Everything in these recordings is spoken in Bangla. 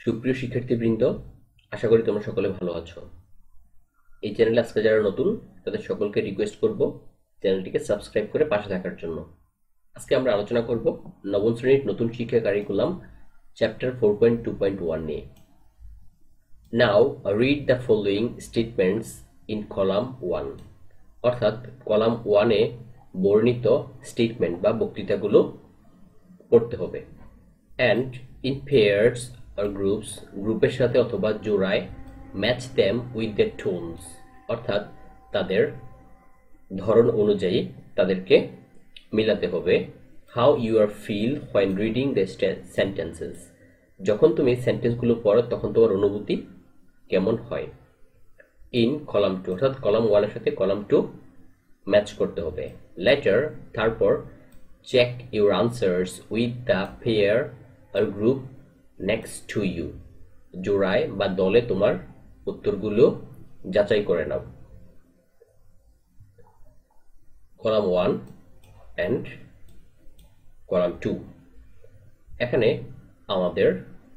সুপ্রিয় শিক্ষার্থীবৃন্দ, আশা করি তোমরা সকলে ভালো আছো। এই চ্যানেলে আজকে যারা নতুন তাদের সকলকে রিকোয়েস্ট করব চ্যানেলটিকে সাবস্ক্রাইব করে পাশে থাকার জন্য। আজকে আমরা আলোচনা করব নবম শ্রেণীর নতুন শিক্ষা কারিকুলাম চ্যাপ্টার 4.2.1 নিয়ে। Now read the following statements in column 1, অর্থাৎ কলাম 1-এ বর্ণিত স্টেটমেন্ট বা বক্তৃতাগুলো পড়তে হবে। And in pairs or groups, গ্রুপের সাথে অথবা জোড়ায়, match them with the tones, অর্থাৎ তাদের ধরন অনুযায়ী তাদেরকে মিলাতে হবে। How you are feel when reading the sentences, যখন তুমি সেন্টেন্সগুলো পড়ো তখন তোমার অনুভূতি কেমন হয়। ইন কলাম 2, অর্থাৎ কলাম 1-এর সাথে কলাম 2 ম্যাচ করতে হবে। লেটার, তারপর check your answers with the pair or group next to you, জোড়ায় বা দলে তোমার উত্তরগুলো যাচাই করে নাও। কলাম 1 অ্যান্ড কলাম 2, এখানে আমাদের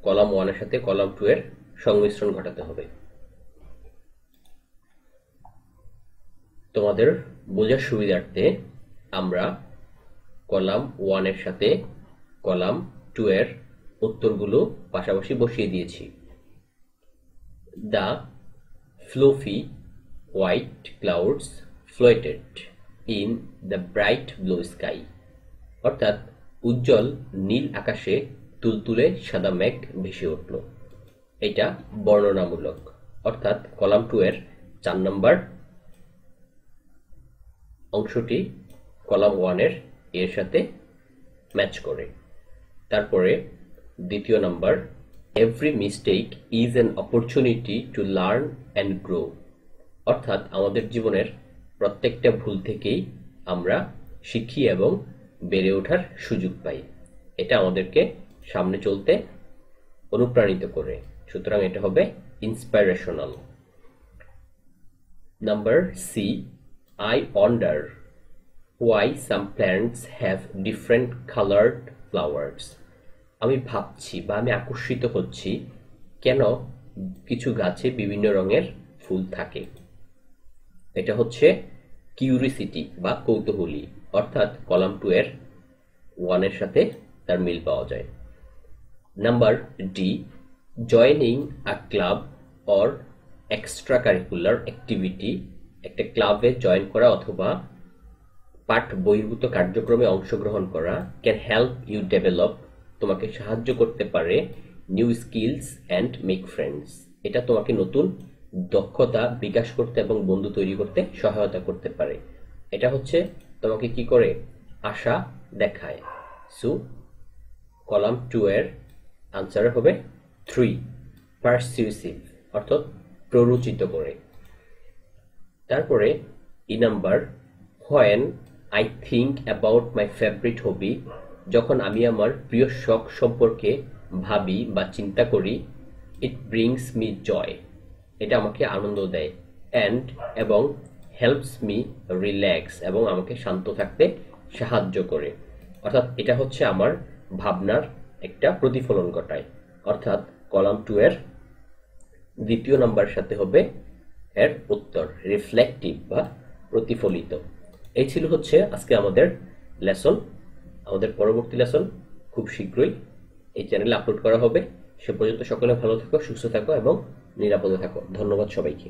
কলাম 1-এর সাথে কলাম 2-এর সংমিশ্রণ ঘটাতে হবে। তোমাদের বোঝার সুবিধার্থে আমরা কলাম 1-এর সাথে কলাম 2-এর উত্তরগুলো পাশাপাশি বসিয়ে দিয়েছি। The fluffy white clouds floated in the bright blue sky, অর্থাৎ উজ্জ্বল নীল আকাশে তুলতুলে সাদা মেঘ ভেসে উঠল। এটা বর্ণনামূলক, অর্থাৎ কলাম 2-এর 4 নম্বর অংশটি কলাম 1-এর এর সাথে ম্যাচ করে। তারপরে দ্বিতীয় number, every mistake is an opportunity to learn and grow, অর্থাৎ আমাদের জীবনের প্রত্যেকটা ভুল থেকেই আমরা শিখি এবং বেড়ে ওঠার সুযোগ পাই। এটা আমাদেরকে সামনে চলতে অনুপ্রাণিত করে, সুতরাং এটা হবে inspirational. Number C, I wonder why some plants have different colored flowers, আমি ভাবছি বা আমি আকর্ষিত হচ্ছি কেন কিছু গাছে বিভিন্ন রঙের ফুল থাকে। এটা হচ্ছে কিউরিসিটি বা কৌতূহলী, অর্থাৎ কলাম 2-এর 1-এর সাথে তার মিল পাওয়া যায়। Number D, joining a club or extra curricular activity, একটা ক্লাবে জয়েন করা অথবা পাঠ বহির্ভূত কার্যক্রমে অংশগ্রহণ করা, ক্যান হেল্প ইউ ডেভেলপ, তোমাকে সাহায্য করতে পারে new skills and make friends, এটা তোমাকে নতুন দক্ষতা বিকাশ করতে এবং বন্ধু তৈরি করতে সহায়তা করতে পারে। এটা হচ্ছে তোমাকে কি করে, আশা দেখায়। সো কলাম 2-এর আনসার হবে 3, পারসিউসিভ, অর্থাৎ প্ররোচিত করে। তারপরে E number, when I think about my favourite hobby, যখন আমি আমার প্রিয় শখ সম্পর্কে ভাবি বা চিন্তা করি, ইট ব্রিংস মি জয়, এটা আমাকে আনন্দ দেয়। অ্যান্ড, এবং হেল্পস মি রিল্যাক্স, এবং আমাকে শান্ত থাকতে সাহায্য করে, অর্থাৎ এটা হচ্ছে আমার ভাবনার একটা প্রতিফলন ঘটায়। অর্থাৎ কলাম 2-এর দ্বিতীয় নাম্বার সাথে হবে এর উত্তর, রিফ্লেক্টিভ বা প্রতিফলিত। এই ছিল হচ্ছে আজকে আমাদের লেসন। আমাদের পরবর্তী লেসন খুব শীঘ্রই এই চ্যানেলে আপলোড করা হবে। সে পর্যন্ত সকলে ভালো থাকো, সুস্থ থাকো এবং নিরাপদে থাকো। ধন্যবাদ সবাইকে।